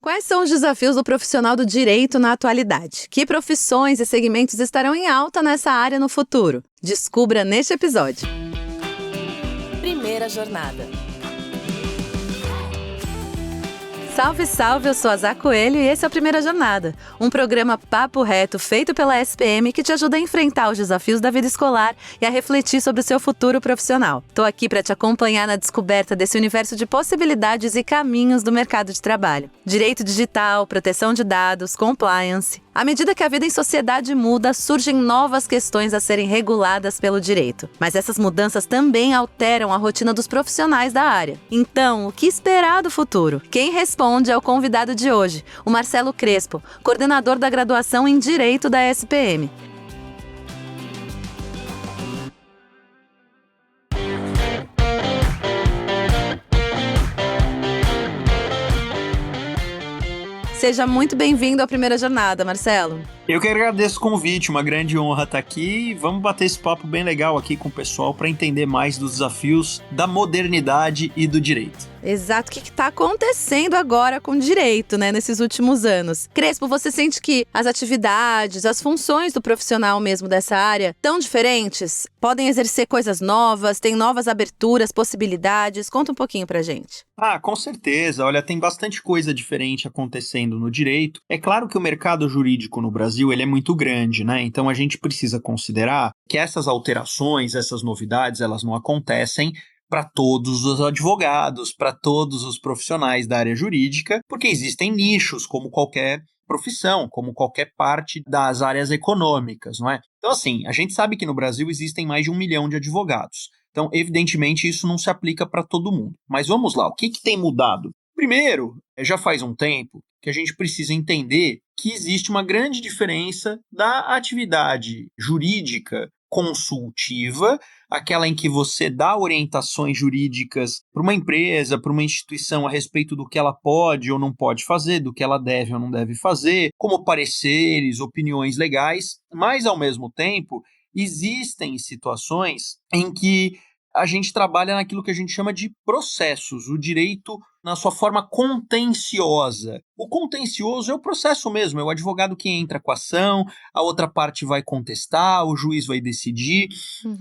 Quais são os desafios do profissional do direito na atualidade? Que profissões e segmentos estarão em alta nessa área no futuro? Descubra neste episódio. Primeira jornada. Salve, salve! Eu sou a Zá Coelho e esse é o Primeira Jornada, um programa papo reto feito pela SPM que te ajuda a enfrentar os desafios da vida escolar e a refletir sobre o seu futuro profissional. Tô aqui para te acompanhar na descoberta desse universo de possibilidades e caminhos do mercado de trabalho. Direito digital, proteção de dados, compliance. À medida que a vida em sociedade muda, surgem novas questões a serem reguladas pelo direito. Mas essas mudanças também alteram a rotina dos profissionais da área. Então, o que esperar do futuro? Quem responde é o convidado de hoje, o Marcelo Crespo, coordenador da graduação em Direito da SPM. Seja muito bem-vindo à Primeira Jornada, Marcelo. Eu que agradeço o convite, uma grande honra estar aqui. Vamos bater esse papo bem legal aqui com o pessoal para entender mais dos desafios da modernidade e do direito. Exato, o que está acontecendo agora com o direito, nesses últimos anos? Crespo, você sente que as atividades, as funções do profissional mesmo dessa área tão diferentes? Podem exercer coisas novas, tem novas aberturas, possibilidades? Conta um pouquinho pra gente. Com certeza. Olha, tem bastante coisa diferente acontecendo no direito. É claro que o mercado jurídico no Brasil ele é muito grande, né? Então a gente precisa considerar que essas alterações, essas novidades, elas não acontecem para todos os advogados, para todos os profissionais da área jurídica, porque existem nichos, como qualquer profissão, como qualquer parte das áreas econômicas, não é? Então, assim, a gente sabe que no Brasil existem mais de 1 milhão de advogados. Então, evidentemente, isso não se aplica para todo mundo. Mas vamos lá, o que tem mudado? Primeiro, já faz um tempo que a gente precisa entender que existe uma grande diferença da atividade jurídica consultiva, aquela em que você dá orientações jurídicas para uma empresa, para uma instituição a respeito do que ela pode ou não pode fazer, do que ela deve ou não deve fazer, como pareceres, opiniões legais, mas ao mesmo tempo existem situações em que a gente trabalha naquilo que a gente chama de processos, o direito na sua forma contenciosa. O contencioso é o processo mesmo, é o advogado que entra com a ação, a outra parte vai contestar, o juiz vai decidir.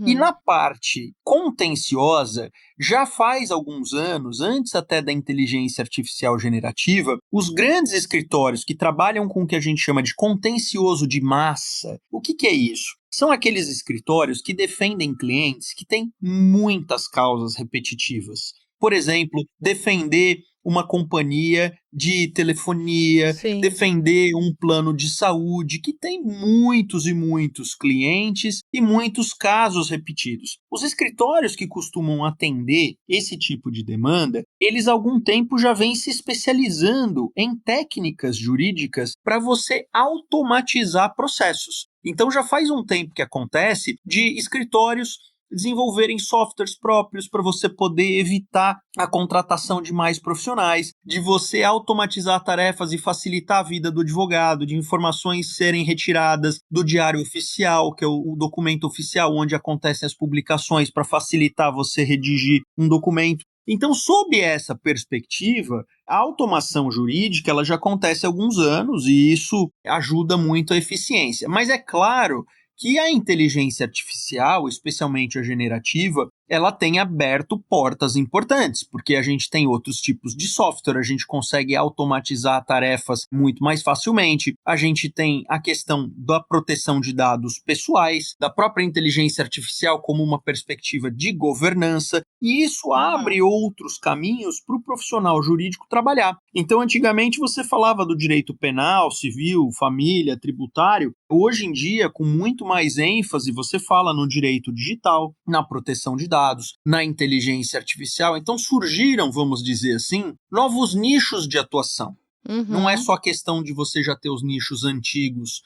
E na parte contenciosa, já faz alguns anos, antes até da inteligência artificial generativa, os grandes escritórios que trabalham com o que a gente chama de contencioso de massa, o que é isso? São aqueles escritórios que defendem clientes que têm muitas causas repetitivas. Por exemplo, defender uma companhia de telefonia, Sim. Defender um plano de saúde que tem muitos e muitos clientes e muitos casos repetidos. Os escritórios que costumam atender esse tipo de demanda, eles há algum tempo já vêm se especializando em técnicas jurídicas para você automatizar processos. Então já faz um tempo que acontece de escritórios desenvolverem softwares próprios para você poder evitar a contratação de mais profissionais, de você automatizar tarefas e facilitar a vida do advogado, de informações serem retiradas do diário oficial, que é o documento oficial onde acontecem as publicações, para facilitar você redigir um documento. Então, sob essa perspectiva, a automação jurídica ela já acontece há alguns anos e isso ajuda muito a eficiência. Mas é claro que a inteligência artificial, especialmente a generativa, ela tem aberto portas importantes, porque a gente tem outros tipos de software, a gente consegue automatizar tarefas muito mais facilmente, a gente tem a questão da proteção de dados pessoais, da própria inteligência artificial como uma perspectiva de governança, e isso abre outros caminhos para o profissional jurídico trabalhar. Então, antigamente você falava do direito penal, civil, família, tributário. Hoje em dia, com muito mais ênfase, você fala no direito digital, na proteção de dados, na inteligência artificial. Então surgiram, vamos dizer assim, novos nichos de atuação. Não é só questão de você já ter os nichos antigos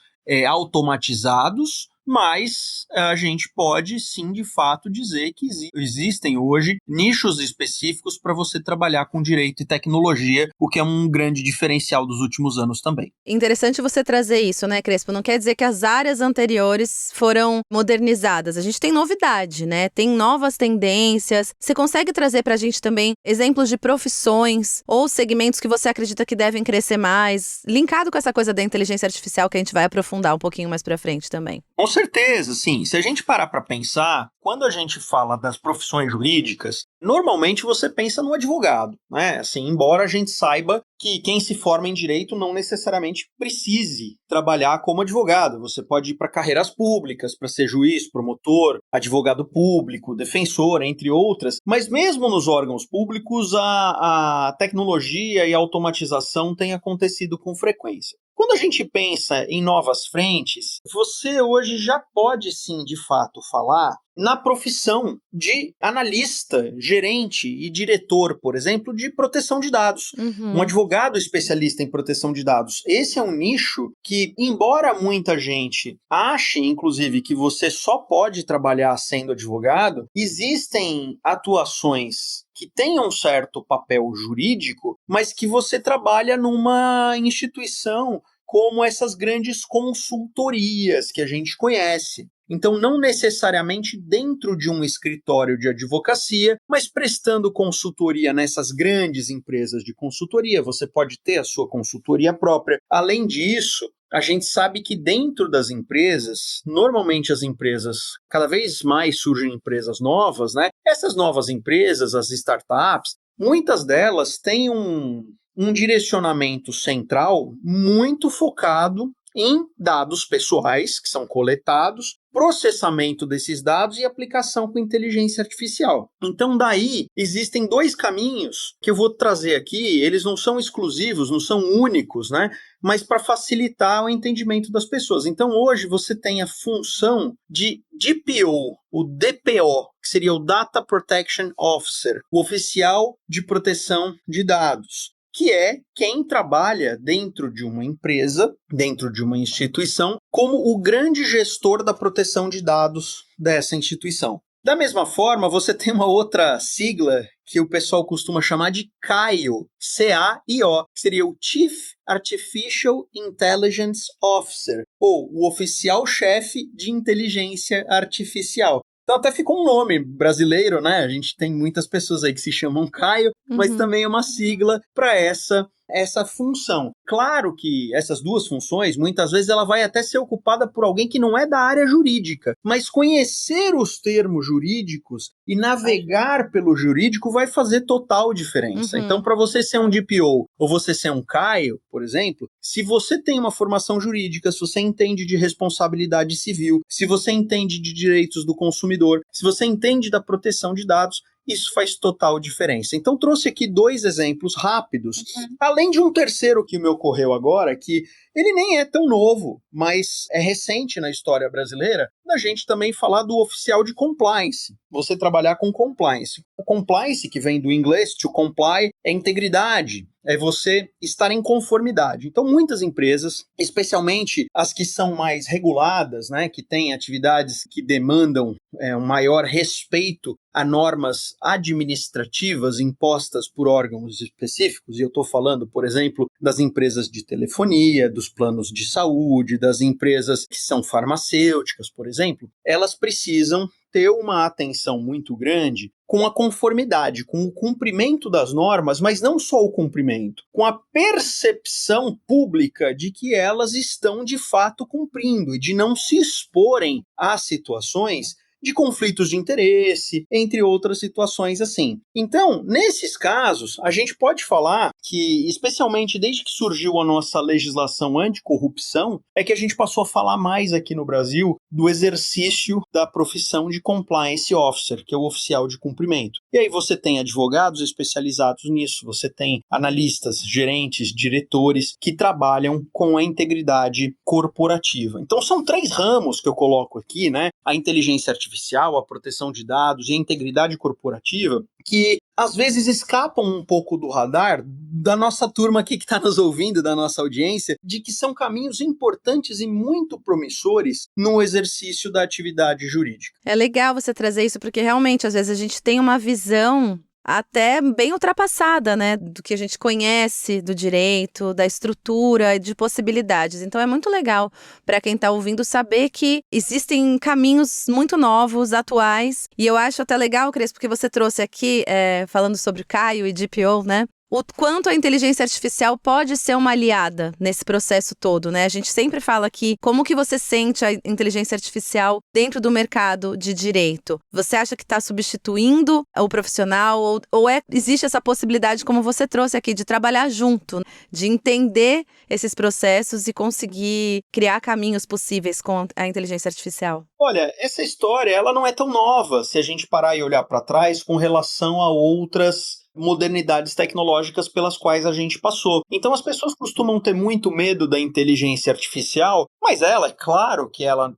automatizados, mas a gente pode sim, de fato, dizer que existem hoje nichos específicos para você trabalhar com direito e tecnologia, o que é um grande diferencial dos últimos anos também. Interessante você trazer isso, né, Crespo? Não quer dizer que as áreas anteriores foram modernizadas. A gente tem novidade, né? Tem novas tendências. Você consegue trazer pra gente também exemplos de profissões ou segmentos que você acredita que devem crescer mais, linkado com essa coisa da inteligência artificial que a gente vai aprofundar um pouquinho mais pra frente também? Com certeza, sim. Se a gente parar para pensar, quando a gente fala das profissões jurídicas, normalmente você pensa no advogado, né? Assim, embora a gente saiba que quem se forma em direito não necessariamente precise trabalhar como advogado. Você pode ir para carreiras públicas, para ser juiz, promotor, advogado público, defensor, entre outras. Mas mesmo nos órgãos públicos, a tecnologia e a automatização têm acontecido com frequência. Quando a gente pensa em novas frentes, você hoje já pode sim, de fato, falar na profissão de analista, gerente e diretor, por exemplo, de proteção de dados. Um advogado especialista em proteção de dados. Esse é um nicho que, embora muita gente ache, inclusive, que você só pode trabalhar sendo advogado, existem atuações que tenham um certo papel jurídico, mas que você trabalha numa instituição como essas grandes consultorias que a gente conhece. Então, não necessariamente dentro de um escritório de advocacia, mas prestando consultoria nessas grandes empresas de consultoria. Você pode ter a sua consultoria própria. Além disso, a gente sabe que dentro das empresas, normalmente as empresas, cada vez mais surgem empresas novas, né? Essas novas empresas, as startups, muitas delas têm um direcionamento central muito focado em dados pessoais que são coletados, processamento desses dados e aplicação com inteligência artificial. Então, daí, existem dois caminhos que eu vou trazer aqui, eles não são exclusivos, não são únicos, né? Mas para facilitar o entendimento das pessoas. Então, hoje, você tem a função de DPO, o DPO, que seria o Data Protection Officer, o oficial de proteção de dados, que é quem trabalha dentro de uma empresa, dentro de uma instituição, como o grande gestor da proteção de dados dessa instituição. Da mesma forma, você tem uma outra sigla que o pessoal costuma chamar de CAIO, C-A-I-O, que seria o Chief Artificial Intelligence Officer, ou o oficial-chefe de inteligência artificial. Então até ficou um nome brasileiro, né? A gente tem muitas pessoas aí que se chamam Caio, mas também é uma sigla para essa função. Claro que essas duas funções, muitas vezes ela vai até ser ocupada por alguém que não é da área jurídica, mas conhecer os termos jurídicos e navegar pelo jurídico vai fazer total diferença. Então, para você ser um DPO ou você ser um Caio, por exemplo, se você tem uma formação jurídica, se você entende de responsabilidade civil, se você entende de direitos do consumidor, se você entende da proteção de dados, isso faz total diferença. Então, trouxe aqui dois exemplos rápidos, além de um terceiro que me ocorreu agora, que ele nem é tão novo, mas é recente na história brasileira, da gente também falar do oficial de compliance. Você trabalhar com compliance. O compliance, que vem do inglês, to comply, é integridade, é você estar em conformidade. Então, muitas empresas, especialmente as que são mais reguladas, né, que têm atividades que demandam um maior respeito a normas administrativas impostas por órgãos específicos, e eu estou falando, por exemplo, das empresas de telefonia, dos planos de saúde, das empresas que são farmacêuticas, por exemplo, elas precisam ter uma atenção muito grande com a conformidade, com o cumprimento das normas, mas não só o cumprimento, com a percepção pública de que elas estão de fato cumprindo e de não se exporem a situações de conflitos de interesse, entre outras situações assim. Então, nesses casos, a gente pode falar que, especialmente desde que surgiu a nossa legislação anticorrupção, é que a gente passou a falar mais aqui no Brasil do exercício da profissão de compliance officer, que é o oficial de cumprimento. E aí você tem advogados especializados nisso, você tem analistas, gerentes, diretores que trabalham com a integridade corporativa. Então, são 3 ramos que eu coloco aqui, né? A inteligência artificial, artificial, a proteção de dados e a integridade corporativa, que às vezes escapam um pouco do radar da nossa turma aqui que está nos ouvindo, da nossa audiência, de que são caminhos importantes e muito promissores no exercício da atividade jurídica. É legal você trazer isso, porque realmente, às vezes, a gente tem uma visão até bem ultrapassada, né, do que a gente conhece do direito, da estrutura e de possibilidades. Então é muito legal para quem está ouvindo saber que existem caminhos muito novos, atuais. E eu acho até legal, Cris, porque você trouxe aqui, falando sobre Caio e GPO, né? O quanto a inteligência artificial pode ser uma aliada nesse processo todo, né? A gente sempre fala aqui como que você sente a inteligência artificial dentro do mercado de direito. Você acha que está substituindo o profissional ou existe essa possibilidade, como você trouxe aqui, de trabalhar junto, de entender esses processos e conseguir criar caminhos possíveis com a inteligência artificial? Olha, essa história ela não é tão nova se a gente parar e olhar para trás com relação a outras modernidades tecnológicas pelas quais a gente passou. Então as pessoas costumam ter muito medo da inteligência artificial, mas ela, é claro que ela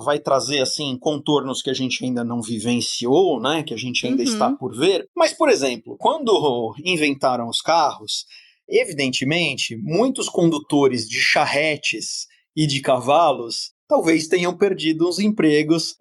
vai trazer assim contornos que a gente ainda não vivenciou, né, que a gente ainda está por ver. Mas, por exemplo, quando inventaram os carros, evidentemente, muitos condutores de charretes e de cavalos talvez tenham perdido os empregos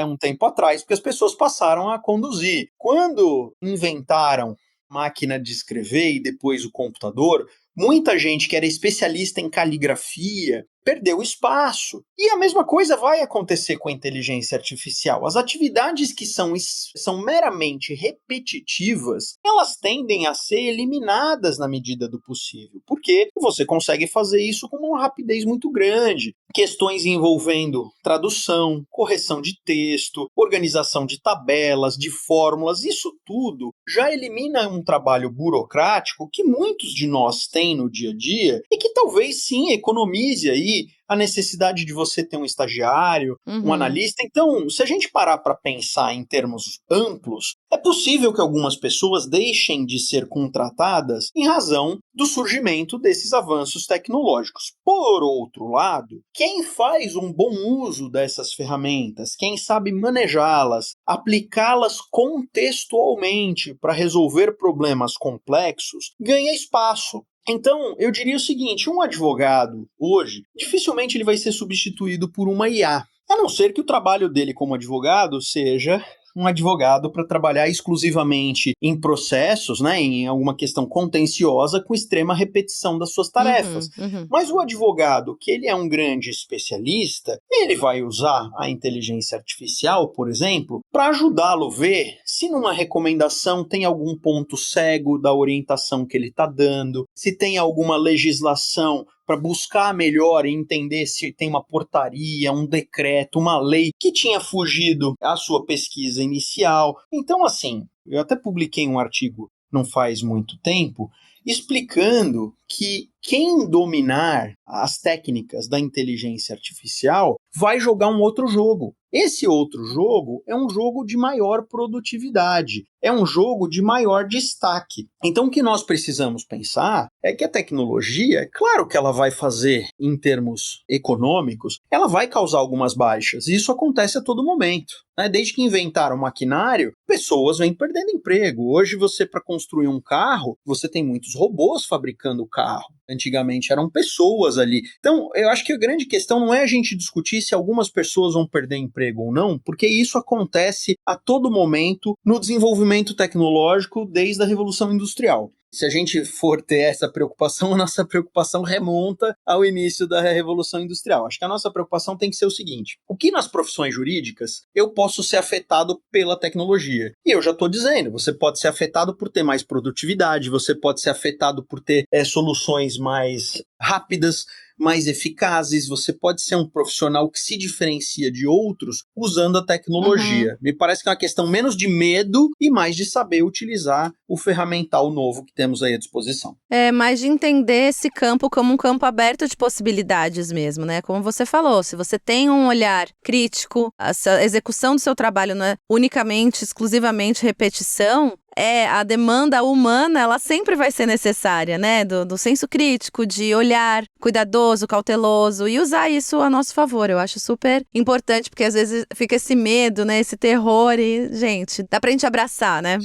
um tempo atrás, porque as pessoas passaram a conduzir. Quando inventaram máquina de escrever e depois o computador, muita gente que era especialista em caligrafia perdeu espaço. E a mesma coisa vai acontecer com a inteligência artificial. As atividades que são meramente repetitivas, elas tendem a ser eliminadas na medida do possível, porque você consegue fazer isso com uma rapidez muito grande. Questões envolvendo tradução, correção de texto, organização de tabelas, de fórmulas, isso tudo já elimina um trabalho burocrático que muitos de nós têm no dia a dia e que talvez sim economize aí a necessidade de você ter um estagiário, um analista. Então, se a gente parar para pensar em termos amplos, é possível que algumas pessoas deixem de ser contratadas em razão do surgimento desses avanços tecnológicos. Por outro lado, quem faz um bom uso dessas ferramentas, quem sabe manejá-las, aplicá-las contextualmente para resolver problemas complexos, ganha espaço. Então, eu diria o seguinte, um advogado, hoje, dificilmente ele vai ser substituído por uma IA, a não ser que o trabalho dele como advogado seja um advogado para trabalhar exclusivamente em processos, né, em alguma questão contenciosa com extrema repetição das suas tarefas. Mas o advogado, que ele é um grande especialista, ele vai usar a inteligência artificial, por exemplo, para ajudá-lo a ver se numa recomendação tem algum ponto cego da orientação que ele está dando, se tem alguma legislação para buscar melhor e entender se tem uma portaria, um decreto, uma lei que tinha fugido à sua pesquisa inicial. Então, assim, eu até publiquei um artigo não faz muito tempo, explicando que quem dominar as técnicas da inteligência artificial vai jogar um outro jogo. Esse outro jogo é um jogo de maior produtividade, é um jogo de maior destaque. Então o que nós precisamos pensar é que a tecnologia, é claro que ela vai fazer em termos econômicos, ela vai causar algumas baixas, e isso acontece a todo momento. Desde que inventaram o maquinário, pessoas vêm perdendo emprego. Hoje você, para construir um carro, você tem muitos robôs fabricando o carro. Antigamente eram pessoas ali. Então, eu acho que a grande questão não é a gente discutir se algumas pessoas vão perder emprego ou não, porque isso acontece a todo momento no desenvolvimento tecnológico desde a Revolução Industrial. Se a gente for ter essa preocupação, a nossa preocupação remonta ao início da Revolução Industrial. Acho que a nossa preocupação tem que ser o seguinte: o que nas profissões jurídicas eu posso ser afetado pela tecnologia? E eu já estou dizendo, você pode ser afetado por ter mais produtividade, você pode ser afetado por ter soluções mais rápidas, mais eficazes, você pode ser um profissional que se diferencia de outros usando a tecnologia. Me parece que é uma questão menos de medo e mais de saber utilizar o ferramental novo que temos aí à disposição. É mais de entender esse campo como um campo aberto de possibilidades mesmo, né? Como você falou, se você tem um olhar crítico, a execução do seu trabalho não é unicamente, exclusivamente repetição, a demanda humana, ela sempre vai ser necessária, né? Do senso crítico, de olhar cuidadoso, cauteloso e usar isso a nosso favor. Eu acho super importante, porque às vezes fica esse medo, né? Esse terror e, gente, dá pra gente abraçar, né?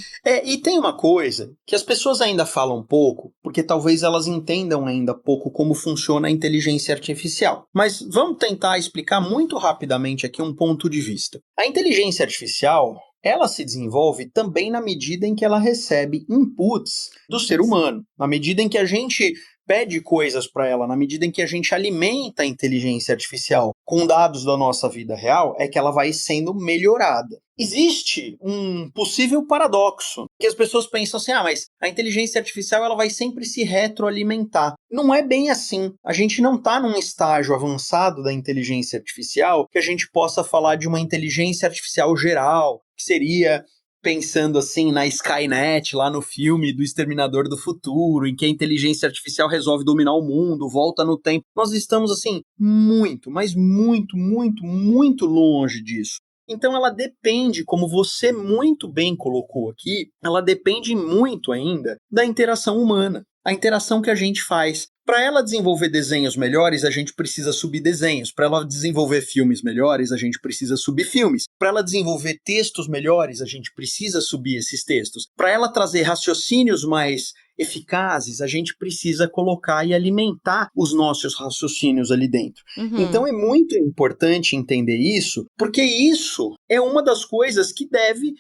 E tem uma coisa que as pessoas ainda falam pouco, porque talvez elas entendam ainda pouco como funciona a inteligência artificial. Mas vamos tentar explicar muito rapidamente aqui um ponto de vista. A inteligência artificial, ela se desenvolve também na medida em que ela recebe inputs do ser humano. Na medida em que a gente pede coisas para ela, na medida em que a gente alimenta a inteligência artificial com dados da nossa vida real, é que ela vai sendo melhorada. Existe um possível paradoxo, que as pessoas pensam assim, mas a inteligência artificial ela vai sempre se retroalimentar. Não é bem assim. A gente não está num estágio avançado da inteligência artificial que a gente possa falar de uma inteligência artificial geral, que seria pensando assim na Skynet, lá no filme do Exterminador do Futuro, em que a inteligência artificial resolve dominar o mundo, volta no tempo. Nós estamos assim muito, mas muito, muito, muito longe disso. Então ela depende, como você muito bem colocou aqui, ela depende muito ainda da interação humana, a interação que a gente faz. Para ela desenvolver desenhos melhores, a gente precisa subir desenhos. Para ela desenvolver filmes melhores, a gente precisa subir filmes. Para ela desenvolver textos melhores, a gente precisa subir esses textos. Para ela trazer raciocínios mais eficazes, a gente precisa colocar e alimentar os nossos raciocínios ali dentro. Então é muito importante entender isso, porque isso é uma das coisas que deve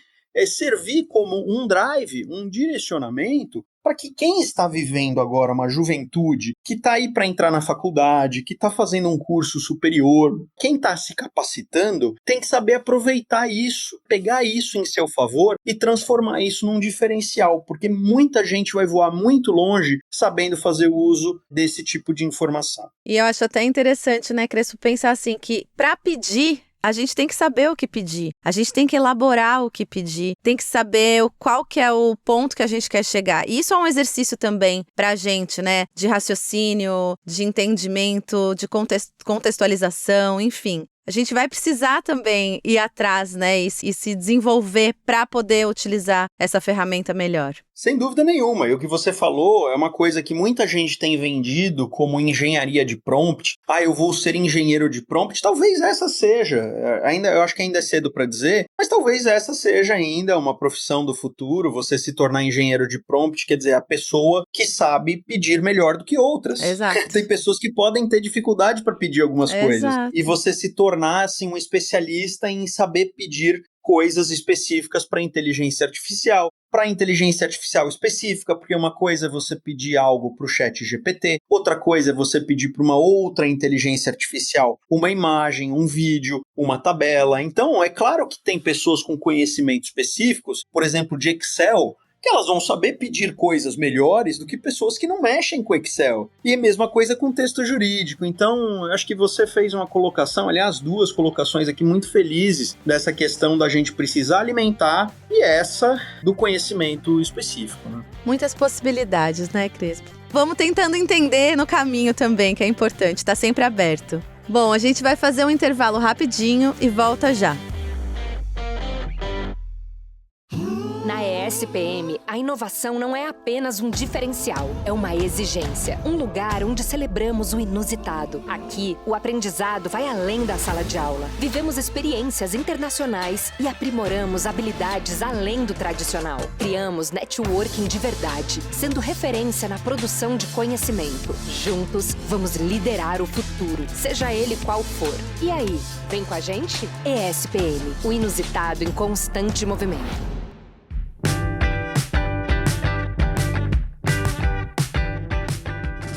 servir como um drive, um direcionamento para que quem está vivendo agora uma juventude, que está aí para entrar na faculdade, que está fazendo um curso superior, quem está se capacitando, tem que saber aproveitar isso, pegar isso em seu favor e transformar isso num diferencial, porque muita gente vai voar muito longe sabendo fazer uso desse tipo de informação. E eu acho até interessante, né, Crespo, pensar assim, que para pedir, a gente tem que saber o que pedir, a gente tem que elaborar o que pedir, tem que saber qual que é o ponto que a gente quer chegar. E isso é um exercício também pra gente, né? De raciocínio, de entendimento, de contextualização, enfim. A gente vai precisar também ir atrás, né, e se desenvolver para poder utilizar essa ferramenta melhor. Sem dúvida nenhuma. E o que você falou é uma coisa que muita gente tem vendido como engenharia de prompt. Eu vou ser engenheiro de prompt. Talvez essa seja. Eu acho que ainda é cedo para dizer, mas talvez essa seja ainda uma profissão do futuro. Você se tornar engenheiro de prompt, quer dizer, a pessoa que sabe pedir melhor do que outras. Exato. Tem pessoas que podem ter dificuldade para pedir algumas coisas. Exato. E você se tornar assim, um especialista em saber pedir coisas específicas para a inteligência artificial. Para a inteligência artificial específica, porque uma coisa é você pedir algo para o chat GPT, outra coisa é você pedir para uma outra inteligência artificial uma imagem, um vídeo, uma tabela. Então, é claro que tem pessoas com conhecimentos específicos, por exemplo, de Excel, que elas vão saber pedir coisas melhores do que pessoas que não mexem com Excel. E a mesma coisa com texto jurídico. Então, acho que você fez uma colocação, aliás, 2 colocações aqui muito felizes dessa questão da gente precisar alimentar e essa do conhecimento específico, né? Muitas possibilidades, né, Crespo? Vamos tentando entender no caminho também, que é importante, tá sempre aberto. Bom, a gente vai fazer um intervalo rapidinho e volta já. Na ESPM, a inovação não é apenas um diferencial, é uma exigência. Um lugar onde celebramos o inusitado. Aqui, o aprendizado vai além da sala de aula. Vivemos experiências internacionais e aprimoramos habilidades além do tradicional. Criamos networking de verdade, sendo referência na produção de conhecimento. Juntos, vamos liderar o futuro, seja ele qual for. E aí, vem com a gente? ESPM, o inusitado em constante movimento.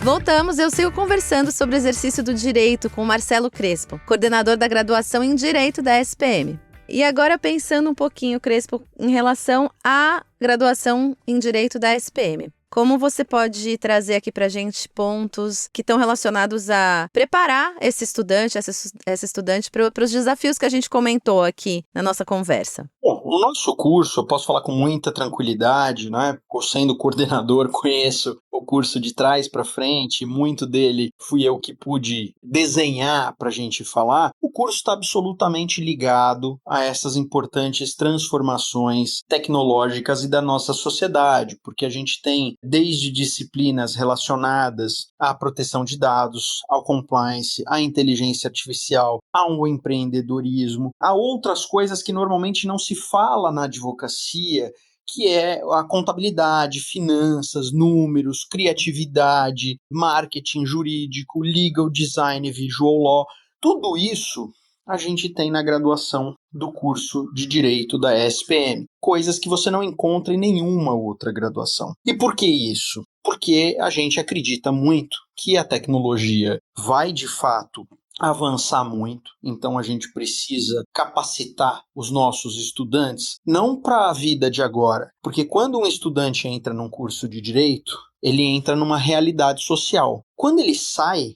Voltamos, eu sigo conversando sobre o exercício do direito com o Marcelo Crespo, coordenador da graduação em Direito da SPM. E agora pensando um pouquinho, Crespo, em relação à graduação em Direito da SPM. Como você pode trazer aqui pra gente pontos que estão relacionados a preparar esse estudante, essa estudante para os desafios que a gente comentou aqui na nossa conversa? Bom, o nosso curso, eu posso falar com muita tranquilidade, né? Sendo coordenador, conheço o curso de trás para frente, muito dele fui eu que pude desenhar para a gente falar, o curso está absolutamente ligado a essas importantes transformações tecnológicas e da nossa sociedade, porque a gente tem desde disciplinas relacionadas à proteção de dados, ao compliance, à inteligência artificial, ao empreendedorismo, a outras coisas que normalmente não se fala na advocacia, que é a contabilidade, finanças, números, criatividade, marketing jurídico, legal design, visual law. Tudo isso a gente tem na graduação do curso de Direito da SPM, coisas que você não encontra em nenhuma outra graduação. E por que isso? Porque a gente acredita muito que a tecnologia vai, de fato, avançar muito, então a gente precisa capacitar os nossos estudantes, não para a vida de agora, porque quando um estudante entra num curso de direito, ele entra numa realidade social. Quando ele sai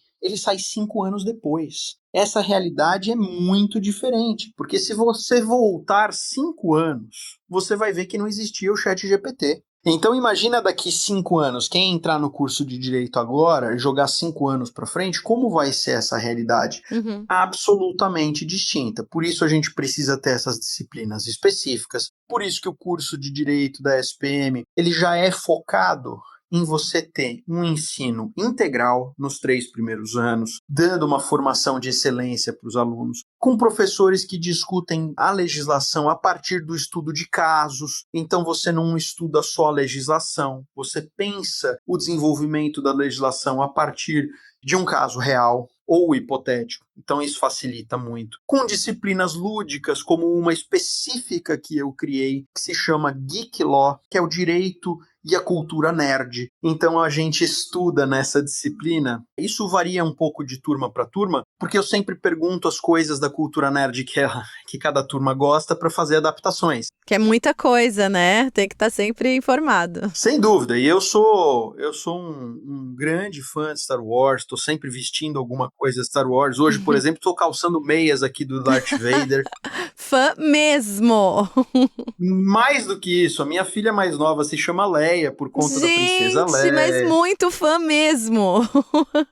5 anos depois. Essa realidade é muito diferente, porque se você voltar 5 anos, você vai ver que não existia o ChatGPT. Então imagina daqui 5 anos, quem entrar no curso de Direito agora, jogar 5 anos para frente, como vai ser essa realidade? Absolutamente distinta. Por isso a gente precisa ter essas disciplinas específicas, por isso que o curso de Direito da SPM, ele já é focado em você ter um ensino integral nos 3 primeiros anos, dando uma formação de excelência para os alunos, com professores que discutem a legislação a partir do estudo de casos. Então você não estuda só a legislação, você pensa o desenvolvimento da legislação a partir de um caso real ou hipotético. Então isso facilita muito. Com disciplinas lúdicas, como uma específica que eu criei, que se chama Geek Law, que é o direito e a cultura nerd. Então a gente estuda nessa disciplina. Isso varia um pouco de turma para turma, porque eu sempre pergunto as coisas da cultura nerd que cada turma gosta para fazer adaptações. Que é muita coisa, né? Tem que estar sempre informado. Sem dúvida. E eu sou um grande fã de Star Wars, estou sempre vestindo alguma coisa de Star Wars. Hoje, por exemplo, estou calçando meias aqui do Darth Vader. Fã mesmo! Mais do que isso, a minha filha mais nova se chama Leia, por conta da princesa Leia. Mas muito fã mesmo!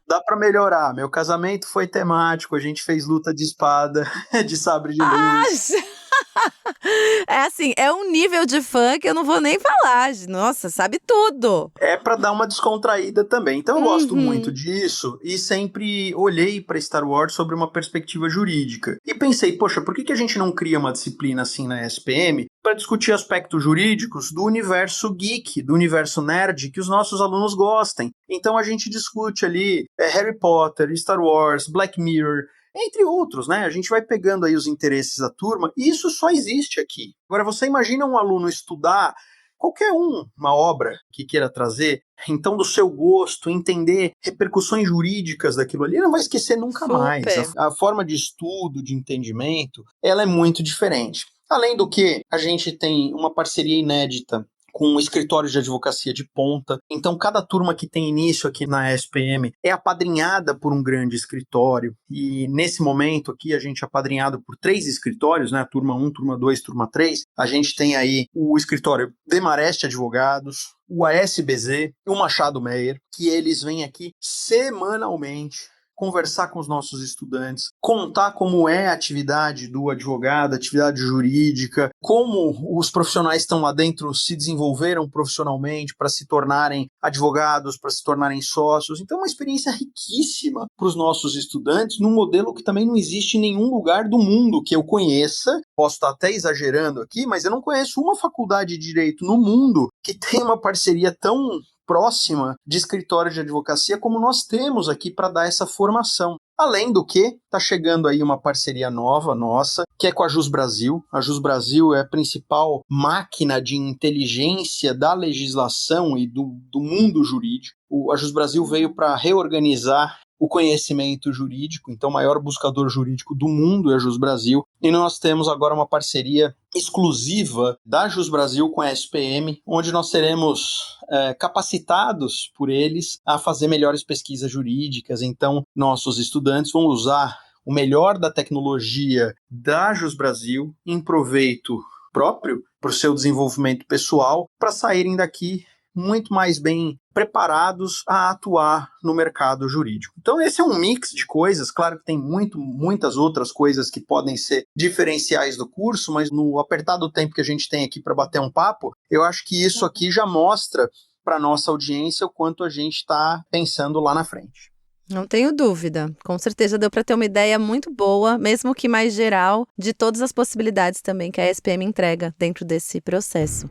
Dá pra melhorar. Meu casamento foi temático, a gente fez luta de espada, de sabre de luz. É assim, é um nível de fã que eu não vou nem falar. Nossa, sabe tudo. É pra dar uma descontraída também. Então eu gosto muito disso e sempre olhei pra Star Wars sobre uma perspectiva jurídica. E pensei, poxa, por que a gente não cria uma disciplina assim na SPM para discutir aspectos jurídicos do universo geek, do universo nerd que os nossos alunos gostem? Então a gente discute ali Harry Potter, Star Wars, Black Mirror, entre outros, né? A gente vai pegando aí os interesses da turma e isso só existe aqui. Agora, você imagina um aluno estudar qualquer uma obra que queira trazer, então do seu gosto, entender repercussões jurídicas daquilo ali, ele não vai esquecer nunca mais. A forma de estudo, de entendimento, ela é muito diferente. Além do que, a gente tem uma parceria inédita com um escritório de advocacia de ponta. Então, cada turma que tem início aqui na SPM é apadrinhada por um grande escritório. E nesse momento aqui, a gente é apadrinhado por 3 escritórios, né? Turma 1, turma 2, turma 3. A gente tem aí o escritório Demarest Advogados, o ASBZ e o Machado Meyer, que eles vêm aqui semanalmente conversar com os nossos estudantes, contar como é a atividade do advogado, a atividade jurídica, como os profissionais estão lá dentro se desenvolveram profissionalmente para se tornarem advogados, para se tornarem sócios. Então é uma experiência riquíssima para os nossos estudantes, num modelo que também não existe em nenhum lugar do mundo que eu conheça. Posso estar até exagerando aqui, mas eu não conheço uma faculdade de direito no mundo que tenha uma parceria tão próxima de escritório de advocacia como nós temos aqui para dar essa formação. Além do que, está chegando aí uma parceria nova nossa, que é com a Jus Brasil. A Jus Brasil é a principal máquina de inteligência da legislação e do mundo jurídico. A Jus Brasil veio para reorganizar o conhecimento jurídico, então o maior buscador jurídico do mundo é a Jus Brasil, e nós temos agora uma parceria exclusiva da Jus Brasil com a SPM, onde nós seremos capacitados por eles a fazer melhores pesquisas jurídicas. Então nossos estudantes vão usar o melhor da tecnologia da Jus Brasil em proveito próprio para o seu desenvolvimento pessoal, para saírem daqui muito mais bem preparados a atuar no mercado jurídico. Então esse é um mix de coisas, claro que tem muitas outras coisas que podem ser diferenciais do curso, mas no apertado tempo que a gente tem aqui para bater um papo, eu acho que isso aqui já mostra para a nossa audiência o quanto a gente está pensando lá na frente. Não tenho dúvida. Com certeza deu para ter uma ideia muito boa, mesmo que mais geral, de todas as possibilidades também que a SPM entrega dentro desse processo.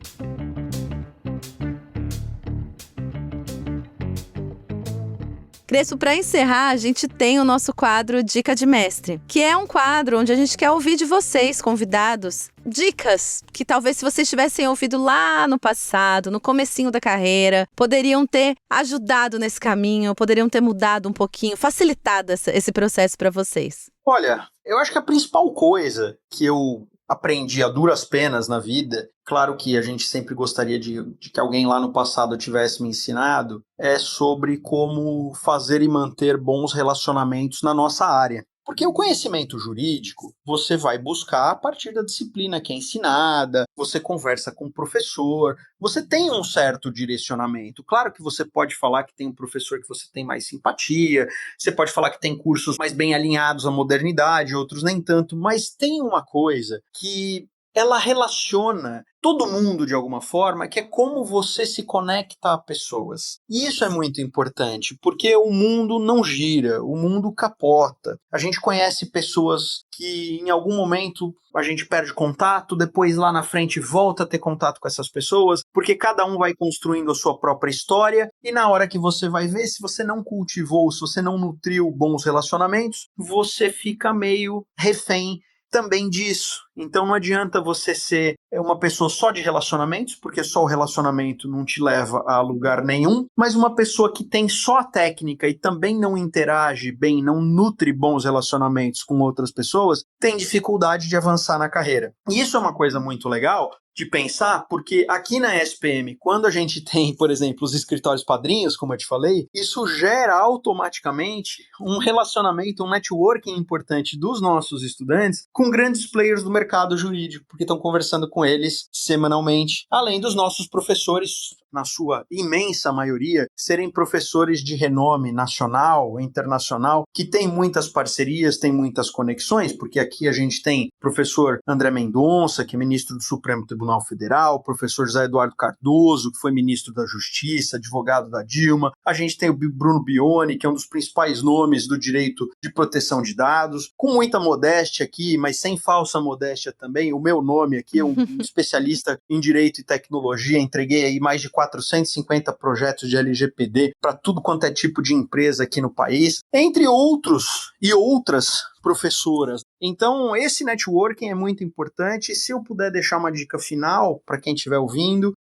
Crespo, para encerrar, a gente tem o nosso quadro Dica de Mestre, que é um quadro onde a gente quer ouvir de vocês, convidados, dicas que talvez se vocês tivessem ouvido lá no passado, no comecinho da carreira, poderiam ter ajudado nesse caminho, poderiam ter mudado um pouquinho, facilitado esse processo para vocês. Olha, eu acho que a principal coisa que eu aprendi a duras penas na vida, claro que a gente sempre gostaria de que alguém lá no passado tivesse me ensinado, é sobre como fazer e manter bons relacionamentos na nossa área. Porque o conhecimento jurídico, você vai buscar a partir da disciplina que é ensinada, você conversa com o professor, você tem um certo direcionamento. Claro que você pode falar que tem um professor que você tem mais simpatia, você pode falar que tem cursos mais bem alinhados à modernidade, outros nem tanto, mas tem uma coisa que ela relaciona todo mundo de alguma forma, que é como você se conecta a pessoas. E isso é muito importante, porque o mundo não gira, o mundo capota. A gente conhece pessoas que em algum momento a gente perde contato, depois lá na frente volta a ter contato com essas pessoas, porque cada um vai construindo a sua própria história, e na hora que você vai ver, se você não cultivou, se você não nutriu bons relacionamentos, você fica meio refém também disso. Então não adianta você ser uma pessoa só de relacionamentos, porque só o relacionamento não te leva a lugar nenhum, mas uma pessoa que tem só a técnica e também não interage bem, não nutre bons relacionamentos com outras pessoas, tem dificuldade de avançar na carreira. E isso é uma coisa muito legal de pensar, porque aqui na SPM, quando a gente tem, por exemplo, os escritórios padrinhos, como eu te falei, isso gera automaticamente um relacionamento, um networking importante dos nossos estudantes com grandes players do mercado jurídico, porque estão conversando com eles semanalmente, além dos nossos professores, na sua imensa maioria, serem professores de renome nacional, internacional, que tem muitas parcerias, tem muitas conexões, porque aqui a gente tem o professor André Mendonça, que é ministro do Supremo Tribunal Federal, o professor José Eduardo Cardoso, que foi ministro da Justiça, advogado da Dilma, a gente tem o Bruno Bioni, que é um dos principais nomes do direito de proteção de dados, com muita modéstia aqui, mas sem falsa modéstia também, o meu nome aqui é um especialista em direito e tecnologia, entreguei aí mais de 450 projetos de LGPD para tudo quanto é tipo de empresa aqui no país, entre outros e outras professoras. Então, esse networking é muito importante, e se eu puder deixar uma dica final para quem estiver ouvindo,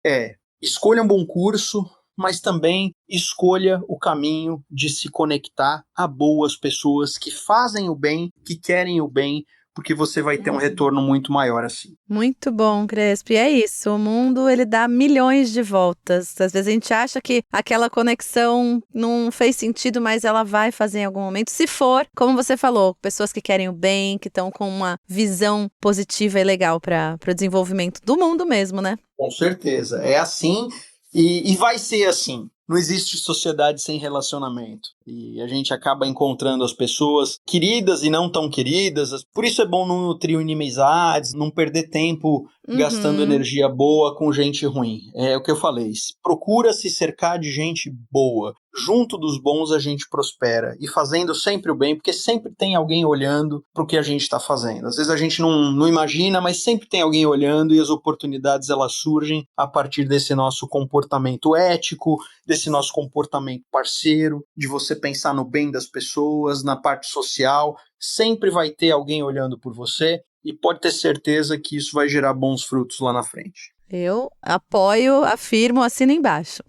escolha um bom curso, mas também escolha o caminho de se conectar a boas pessoas que fazem o bem, que querem o bem, porque você vai ter um retorno muito maior assim. Muito bom, Crespo. E é isso, o mundo ele dá milhões de voltas. Às vezes a gente acha que aquela conexão não fez sentido, mas ela vai fazer em algum momento. Se for, como você falou, pessoas que querem o bem, que estão com uma visão positiva e legal para o desenvolvimento do mundo mesmo, né? Com certeza, é assim e vai ser assim. Não existe sociedade sem relacionamento. E a gente acaba encontrando as pessoas queridas e não tão queridas. Por isso é bom não nutrir inimizades, não perder tempo gastando energia boa com gente ruim. É o que eu falei. Procura se cercar de gente boa. Junto dos bons a gente prospera. E fazendo sempre o bem, porque sempre tem alguém olhando para o que a gente está fazendo. Às vezes a gente não imagina, mas sempre tem alguém olhando, e as oportunidades elas surgem a partir desse nosso comportamento ético, desse nosso comportamento parceiro, de você pensar no bem das pessoas, na parte social. Sempre vai ter alguém olhando por você, e pode ter certeza que isso vai gerar bons frutos lá na frente. Eu apoio, afirmo, assino embaixo.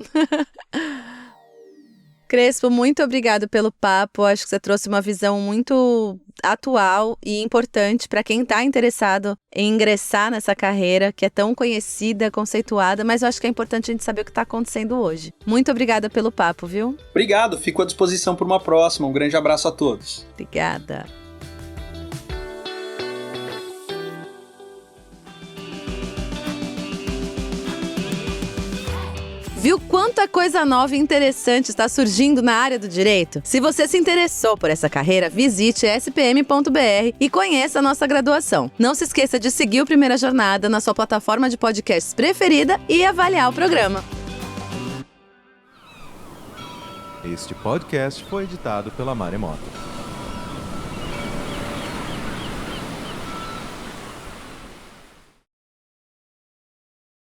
Crespo, muito obrigado pelo papo. Acho que você trouxe uma visão muito atual e importante para quem está interessado em ingressar nessa carreira que é tão conhecida, conceituada, mas eu acho que é importante a gente saber o que está acontecendo hoje. Muito obrigada pelo papo, viu? Obrigado, fico à disposição para uma próxima. Um grande abraço a todos. Obrigada. Viu quanta coisa nova e interessante está surgindo na área do direito? Se você se interessou por essa carreira, visite spm.br e conheça a nossa graduação. Não se esqueça de seguir o Primeira Jornada na sua plataforma de podcasts preferida e avaliar o programa. Este podcast foi editado pela Maremoto.